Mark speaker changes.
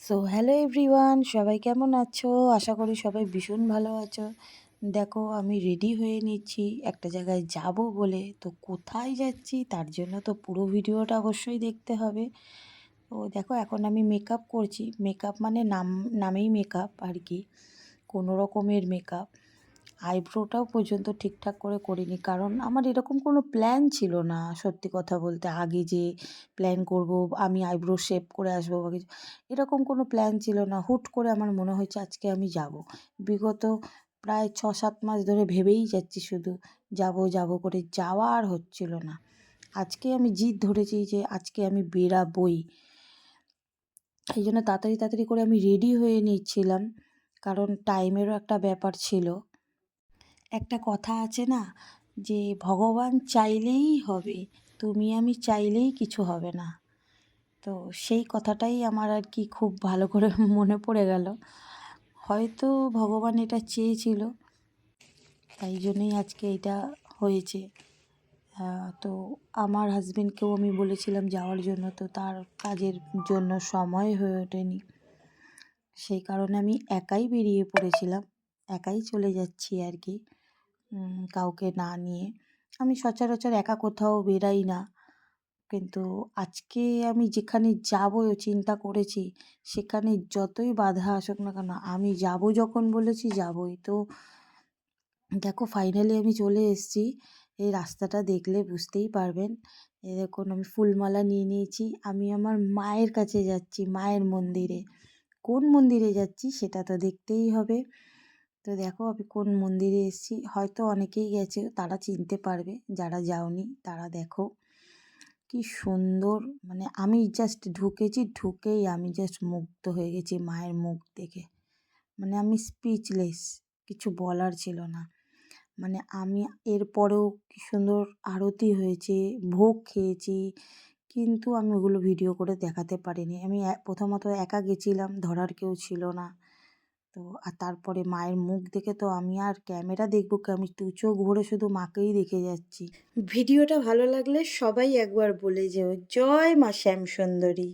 Speaker 1: So hello everyone, সবাই কেমন আছো? আশা করি সবাই ভীষণ ভালো আছো। দেখো আমি রেডি হয়ে নিচ্ছি একটা জায়গায় যাব বলে। তো কোথায় যাচ্ছি তার জন্য তো পুরো ভিডিওটা অবশ্যই দেখতে হবে। তো দেখো এখন আমি মেকআপ করছি। মেকআপ মানে নামেই মেকআপ আর কি, কোনো রকমের মেকআপ। আইব্রোটাও পর্যন্ত ঠিকঠাক করে করিনি, কারণ আমার এরকম কোনো প্ল্যান ছিল না। সত্যি কথা বলতে আগে যে প্ল্যান করব আমি আইব্রো শেপ করে আসবো বা কিছু, এরকম কোনো প্ল্যান ছিল না। হুট করে আমার মনে হয়েছে আজকে আমি যাব। বিগত প্রায় ৬-৭ মাস ধরে ভেবেই যাচ্ছি শুধু যাব যাব করে, যাওয়া আর হচ্ছিল না। আজকে আমি জিদ ধরেছি যে আজকে আমি বেরাবই। এই জন্য তাড়াতাড়ি তাড়াতাড়ি করে আমি রেডি হয়ে নিচ্ছিলাম, কারণ টাইমেরও একটা ব্যাপার ছিল। একটা কথা আছে না, যে ভগবান চাইলেই হবে, তুমি আমি চাইলেই কিছু হবে না। তো সেই কথাটাই আমার আর কি খুব ভালো করে মনে পড়ে গেল। হয়তো ভগবান এটা চেয়েছিল, তাই জন্যই আজকে এটা হয়েছে। তো আমার হাজবেন্ডকেও আমি বলেছিলাম যাওয়ার জন্য, তো তার কাজের জন্য সময় হয়ে ওঠেনি। সেই কারণে আমি একাই বেরিয়ে পড়েছিলাম, একাই চলে যাচ্ছি আর কি, কাউকে না নিয়ে। আমি সচরাচর একা কোথাও বেরাই না, কিন্তু আজকে আমি যেখানে যাব চিন্তা করেছি, সেখানে যতই বাধা আসুক না কেন আমি যাব, যখন বলেছি যাবই। তো দেখো ফাইনালি আমি চলে এসেছি। এই রাস্তাটা দেখলে বুঝতেই পারবেন। এই দেখুন আমি ফুলমালা নিয়ে নিয়েছি। আমি আমার মায়ের কাছে যাচ্ছি, মায়ের মন্দিরে। কোন মন্দিরে যাচ্ছি সেটা তো দেখতেই হবে। তো দেখো আমি কোন মন্দিরে এসেছি, হয়তো অনেকেই গেছে তারা চিনতে পারবে, যারা যাওনি তারা দেখো কি সুন্দর। মানে আমি জাস্ট ঢুকেছি, ঢুকেই আমি জাস্ট মুগ্ধ হয়ে গেছি মায়ের মুখ দেখে। মানে আমি স্পিচলেস, কিছু বলার ছিল না। মানে আমি এরপরেও কি সুন্দর আরতি হয়েছে, ভোগ খেয়েছি, কিন্তু আমি ওগুলো ভিডিও করে দেখাতে পারিনি। আমি প্রথমত একা গেছিলাম, ধরার কেউ ছিল না। তো আর তারপরে মায়ের মুখ দেখে তো আমি আর ক্যামেরা দেখবো কি, আমি দু চোখ ভরে শুধু মাকেই দেখে যাচ্ছি। ভিডিওটা ভালো লাগলে সবাই একবার বলে যেও জয় মা শ্যামসুন্দরী।